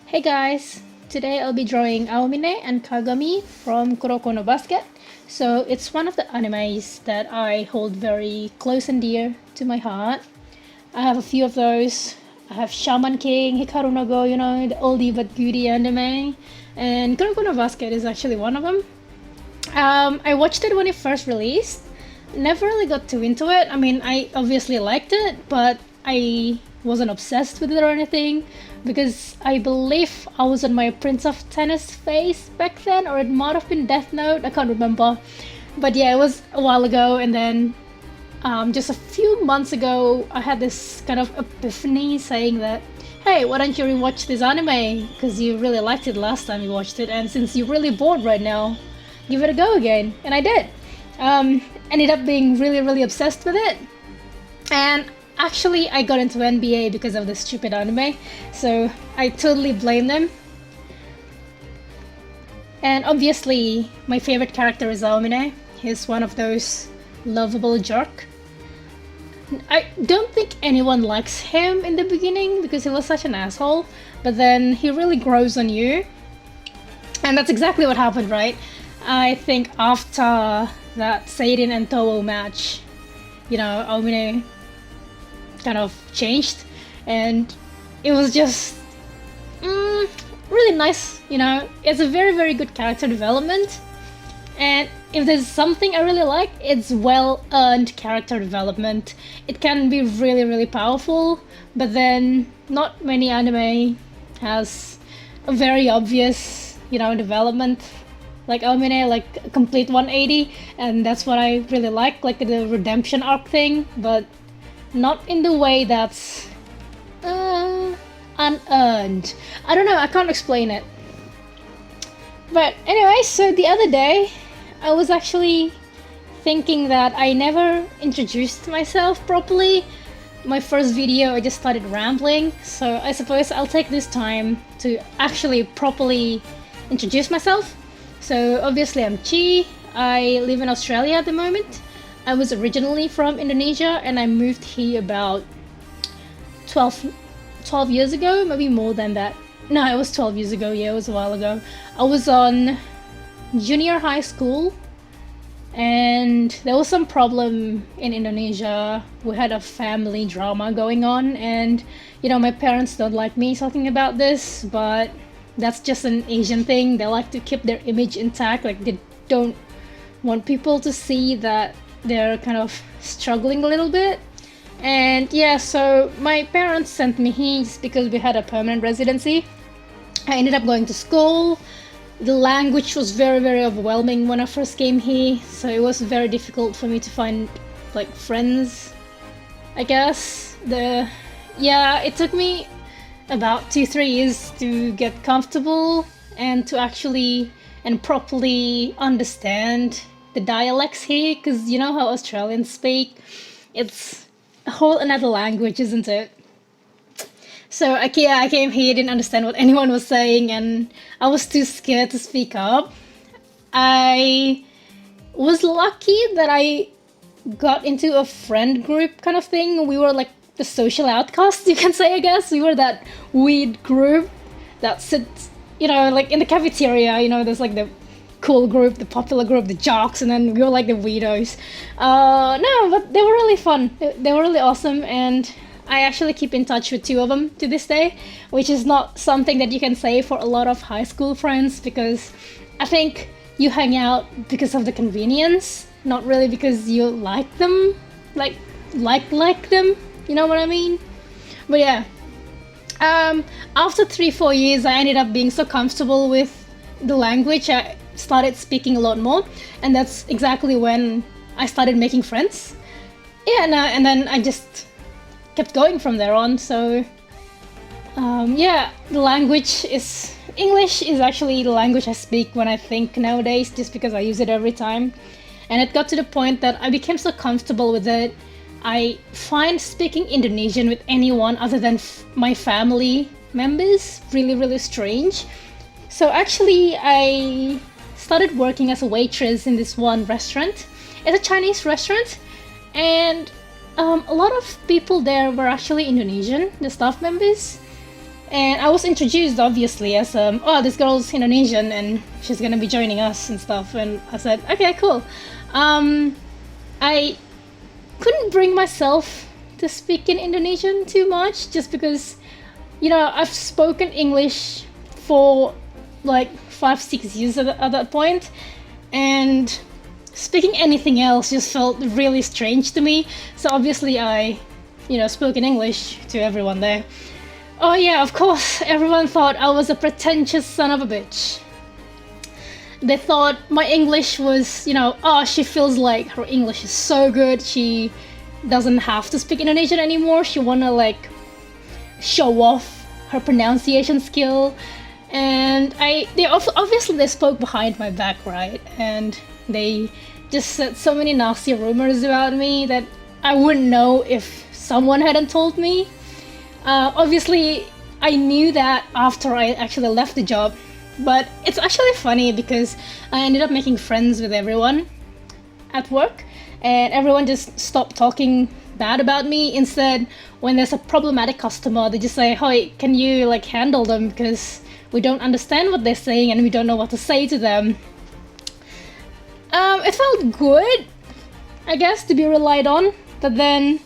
Hey guys! Today I'll be drawing Aomine and Kagami from Kuroko no Basket. So it's one of the animes that I hold very close and dear to my heart. I have a few of those. I have Shaman King, Hikaru no Go, the oldie but goodie anime. And Kuroko no Basket is actually one of them. I watched it when it first released. Never really got too into it. I mean, I obviously liked it, but I wasn't obsessed with it or anything because I believe I was on my Prince of Tennis phase back then, or it might have been Death Note. I can't remember. But yeah, it was a while ago, and then just a few months ago, I had this kind of epiphany saying that, hey, why don't you rewatch this anime? Because you really liked it last time you watched it, and since you're really bored right now, give it a go again. And I did. Ended up being really obsessed with it. And actually, I got into NBA because of this stupid anime, so I totally blame them. And obviously, my favorite character is Aomine. He's one of those lovable jerk. I don't think anyone likes him in the beginning because he was such an asshole, but then he really grows on you. And that's exactly what happened, right? I think after that Seiden and Toho match, Aomine kind of changed, and it was just really nice. It's a very good character development, and if there's something I really like, it's well-earned character development. It can be really powerful, but then not many anime has a very obvious development like Aomine, like a complete 180, and that's what I really like the redemption arc thing, but not in the way that's unearned. I don't know, I can't explain it. But anyway, so the other day, I was actually thinking that I never introduced myself properly. My first video, I just started rambling, so I suppose I'll take this time to actually properly introduce myself. So obviously I'm Chi, I live in Australia at the moment. I was originally from Indonesia and I moved here about 12 years ago, maybe more than that. No, it was 12 years ago, yeah, it was a while ago. I was on junior high school and there was some problem in Indonesia. We had a family drama going on, and my parents don't like me talking about this, but that's just an Asian thing. They like to keep their image intact, like they don't want people to see that they're kind of struggling a little bit. And yeah, so my parents sent me here just because we had a permanent residency. I ended up going to school. The language was very overwhelming when I first came here, so it was very difficult for me to find like friends, I guess. It took me about 2-3 years to get comfortable and to actually and properly understand the dialects here, because you know how Australians speak. It's a whole another language, isn't it? So I came here, didn't understand what anyone was saying, and I was too scared to speak up. I was lucky that I got into a friend group kind of thing. We were like the social outcasts, you can say, I guess. We were that weird group that sits, like in the cafeteria, there's like the cool group, the popular group, the jocks, and then we were like the weirdos. No, but they were really fun. They were really awesome, and I actually keep in touch with 2 of them to this day, which is not something that you can say for a lot of high school friends, because I think you hang out because of the convenience, not really because you like them, like them. You know what I mean? But yeah, after 3-4 years, I ended up being so comfortable with the language, I started speaking a lot more, and that's exactly when I started making friends. Yeah, and then I just kept going from there on. So yeah, the language is English is actually the language I speak when I think nowadays, just because I use it every time. And it got to the point that I became so comfortable with it. I find speaking Indonesian with anyone other than my family members really strange. So actually, I started working as a waitress in this one restaurant. It's a Chinese restaurant, and a lot of people there were actually Indonesian, the staff members. And I was introduced obviously as oh, this girl's Indonesian and she's gonna be joining us and stuff. And I said, okay, cool. I couldn't bring myself to speak in Indonesian too much, just because, you know, I've spoken English for like 5-6 years at that point, and speaking anything else just felt really strange to me. So obviously I, you know, spoke in English to everyone there. Oh yeah, of course, everyone thought I was a pretentious son of a bitch. They thought my English was, you know, oh, she feels like her English is so good, she doesn't have to speak Indonesian anymore, she wanna like show off her pronunciation skill. And obviously they spoke behind my back, right? And they just said so many nasty rumors about me that I wouldn't know if someone hadn't told me. Obviously, I knew that after I actually left the job, but it's actually funny because I ended up making friends with everyone at work, and everyone just stopped talking bad about me. Instead, when there's a problematic customer, they just say, "Hey, can you like handle them, because we don't understand what they're saying and we don't know what to say to them." It felt good, I guess, to be relied on, but then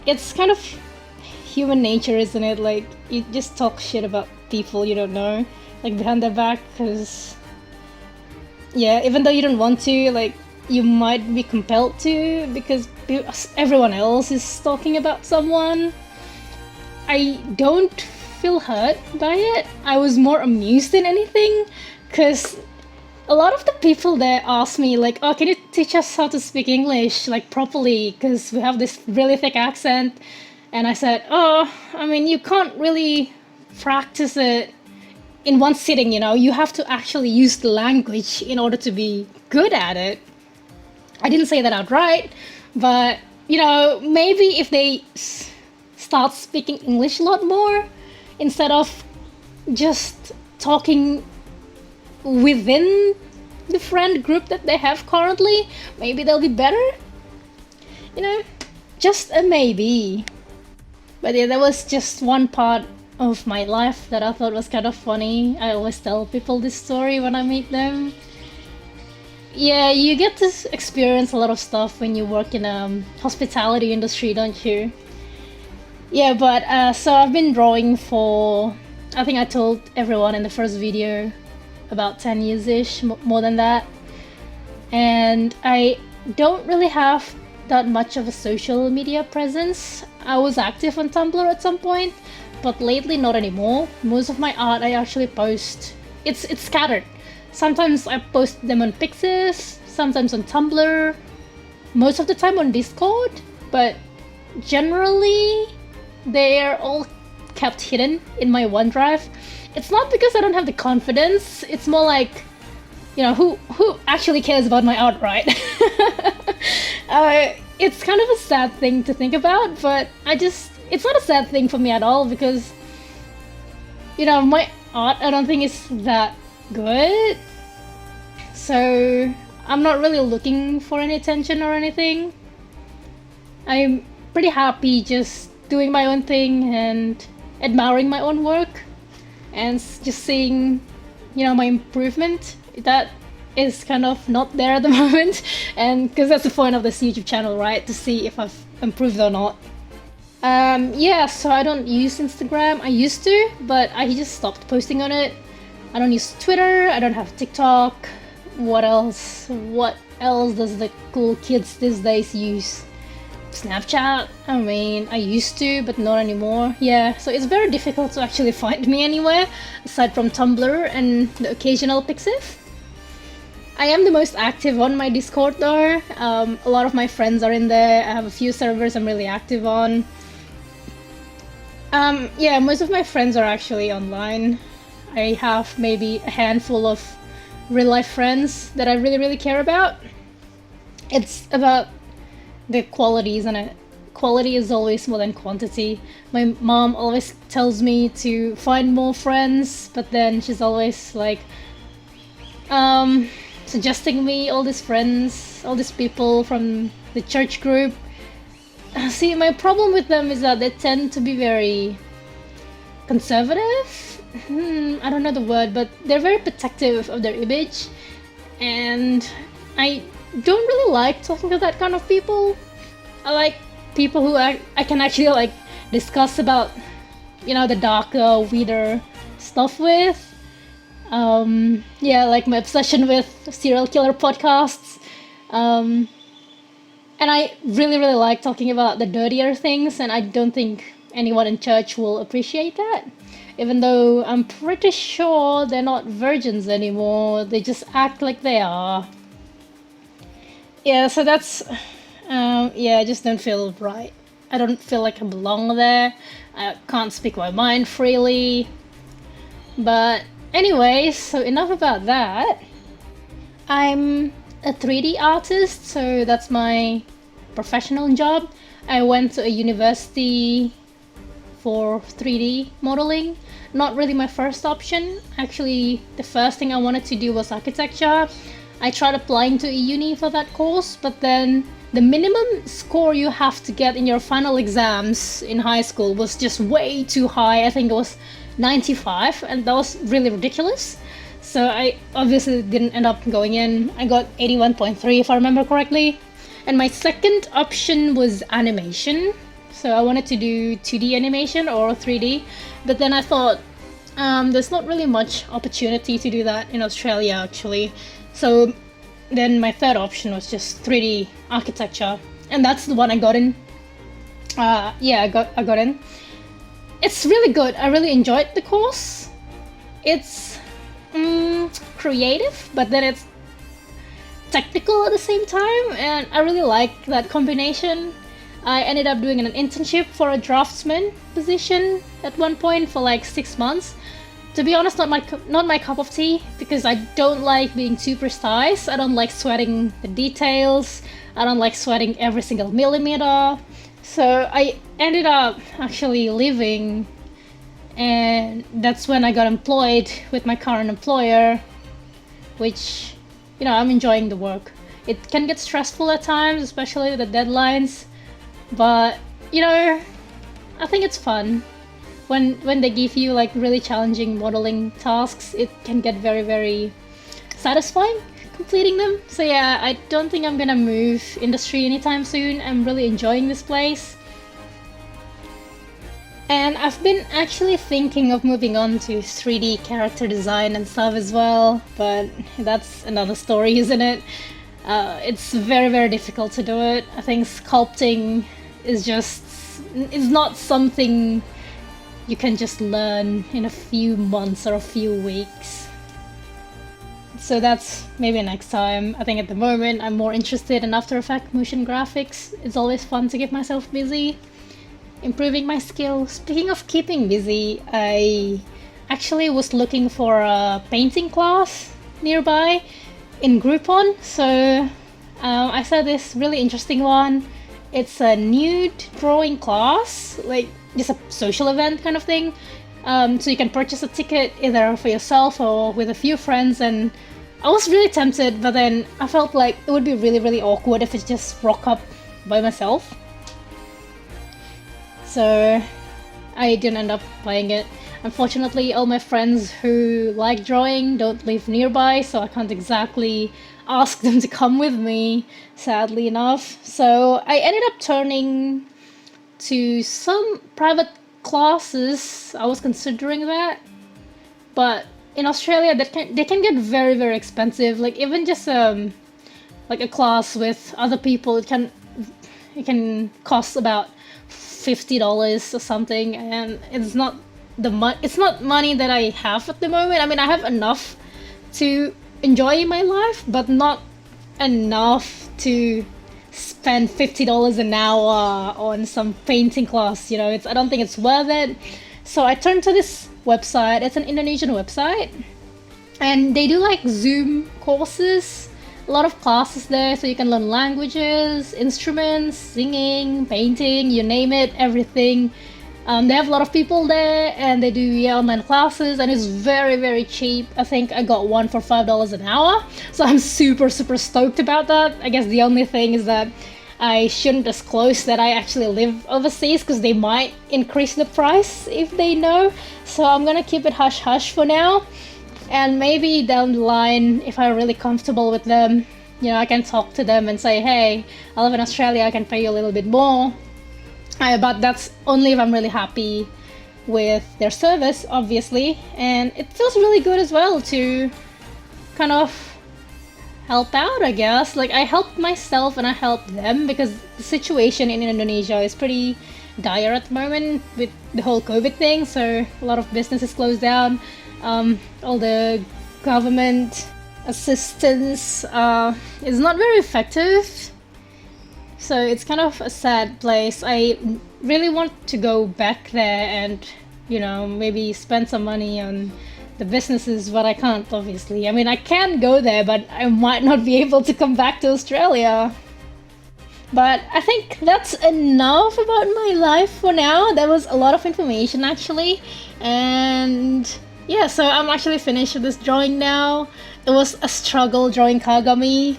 it's kind of human nature, isn't it? Like, you just talk shit about people you don't know, like behind their back, because yeah, even though you don't want to, like, you might be compelled to because everyone else is talking about someone. I don't feel hurt by it. I was more amused than anything, because a lot of the people there asked me like, oh, can you teach us how to speak English like properly, because we have this really thick accent. And I said, oh, I mean, you can't really practice it in one sitting, you know, you have to actually use the language in order to be good at it. I didn't say that outright, but, you know, maybe if they start speaking English a lot more, instead of just talking within the friend group that they have currently, maybe they'll be better, you know, just a maybe. But yeah, that was just one part of my life that I thought was kind of funny. I always tell people this story when I meet them. Yeah, you get to experience a lot of stuff when you work in a hospitality industry, don't you? Yeah, but so I've been drawing for, I think I told everyone in the first video, about 10 years-ish, more than that. And I don't really have that much of a social media presence. I was active on Tumblr at some point, but lately not anymore. Most of my art I actually post, it's scattered. Sometimes I post them on Pixies, sometimes on Tumblr, most of the time on Discord, but generally they're all kept hidden in my OneDrive. It's not because I don't have the confidence, it's more like, you know, who actually cares about my art, right? It's kind of a sad thing to think about, but it's not a sad thing for me at all, because, you know, my art I don't think is that good, so I'm not really looking for any attention or anything. I'm pretty happy just doing my own thing and admiring my own work and just seeing, you know, my improvement. That is kind of not there at the moment, and because that's the point of this YouTube channel, right, to see if I've improved or not. Yeah, so I don't use Instagram. I used to, but I just stopped posting on it. I don't use Twitter, I don't have TikTok. What else? What else does the cool kids these days use? Snapchat? I mean, I used to, but not anymore. Yeah, so it's very difficult to actually find me anywhere, aside from Tumblr and the occasional Pixies. I am the most active on my Discord though. A lot of my friends are in there. I have a few servers I'm really active on. Yeah, most of my friends are actually online. I have maybe a handful of real-life friends that I really care about. It's about the quality, isn't it? Quality is always more than quantity. My mom always tells me to find more friends, but then she's always like suggesting me all these friends, all these people from the church group. See, my problem with them is that they tend to be very conservative. I don't know the word, but they're very protective of their image, and I don't really like talking to that kind of people. I like people who I can actually like discuss about, the darker, weirder stuff with. Yeah, like my obsession with serial killer podcasts. And I really, really like talking about the dirtier things, and I don't think anyone in church will appreciate that. Even though I'm pretty sure they're not virgins anymore, they just act like they are. Yeah, so that's, I just don't feel right. I don't feel like I belong there. I can't speak my mind freely. But anyways, so enough about that. I'm a 3D artist, so that's my professional job. I went to a university for 3D modeling. Not really my first option. Actually, the first thing I wanted to do was architecture. I tried applying to a uni for that course, but then the minimum score you have to get in your final exams in high school was just way too high. I think it was 95, and that was really ridiculous. So I obviously didn't end up going in. I got 81.3 if I remember correctly. And my second option was animation. So I wanted to do 2D animation or 3D, but then I thought there's not really much opportunity to do that in Australia actually. So then my third option was just 3D architecture, and that's the one I got in. I got in. It's really good. I really enjoyed the course. It's creative, but then it's technical at the same time, and I really like that combination. I ended up doing an internship for a draftsman position at one point for like 6 months. To be honest, not my cup of tea, because I don't like being too precise. I don't like sweating the details. I don't like sweating every single millimeter. So I ended up actually leaving, and that's when I got employed with my current employer, which, I'm enjoying the work. It can get stressful at times, especially with the deadlines, but I think it's fun. When they give you like really challenging modeling tasks, it can get very, very satisfying completing them. So yeah, I don't think I'm gonna move industry anytime soon. I'm really enjoying this place. And I've been actually thinking of moving on to 3D character design and stuff as well, but that's another story, isn't it? It's very, very difficult to do it. I think sculpting is not something you can just learn in a few months or a few weeks. So that's maybe next time. I think at the moment I'm more interested in After Effects motion graphics. It's always fun to keep myself busy, improving my skills. Speaking of keeping busy, I actually was looking for a painting class nearby in Groupon. So I saw this really interesting one. It's a nude drawing class, like just a social event kind of thing. So you can purchase a ticket either for yourself or with a few friends, and I was really tempted, but then I felt like it would be really, really awkward if I just rock up by myself. So I didn't end up buying it. Unfortunately, all my friends who like drawing don't live nearby, so I can't exactly ask them to come with me, sadly enough. So I ended up turning to some private classes. I was considering that, but in Australia they can get very, very expensive. Like even just like a class with other people, it can cost about $50 or something, and it's not money that I have at the moment. I mean, I have enough to enjoy my life, but not enough to spend $50 an hour on some painting class. I don't think it's worth it. So I turned to this website. It's an Indonesian website, and they do like Zoom courses, a lot of classes there, so you can learn languages, instruments, singing, painting, you name it, everything. They have a lot of people there, and they do online classes, and it's very, very cheap. I think I got one for $5 an hour, so I'm super, super stoked about that. I guess the only thing is that I shouldn't disclose that I actually live overseas because they might increase the price if they know. So I'm gonna keep it hush hush for now. And maybe down the line, if I'm really comfortable with them, I can talk to them and say, hey, I live in Australia, I can pay you a little bit more. But that's only if I'm really happy with their service, obviously. And it feels really good as well to kind of help out, I guess. Like, I help myself and I help them because the situation in Indonesia is pretty dire at the moment with the whole COVID thing. So a lot of businesses closed down. All the government assistance is not very effective. So it's kind of a sad place. I really want to go back there and, maybe spend some money on the businesses, but I can't, obviously. I mean, I can go there, but I might not be able to come back to Australia. But I think that's enough about my life for now. That was a lot of information, actually. And yeah, so I'm actually finished with this drawing now. It was a struggle drawing Kagami.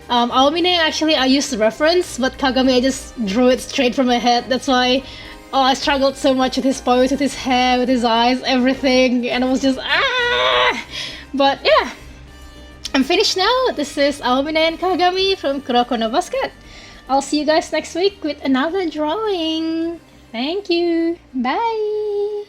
Aomine, actually, I used the reference, but Kagami, I just drew it straight from my head. That's why I struggled so much with his pose, with his hair, with his eyes, everything. And it was just, But yeah, I'm finished now. This is Aomine and Kagami from Kuroko no Basket. I'll see you guys next week with another drawing. Thank you. Bye.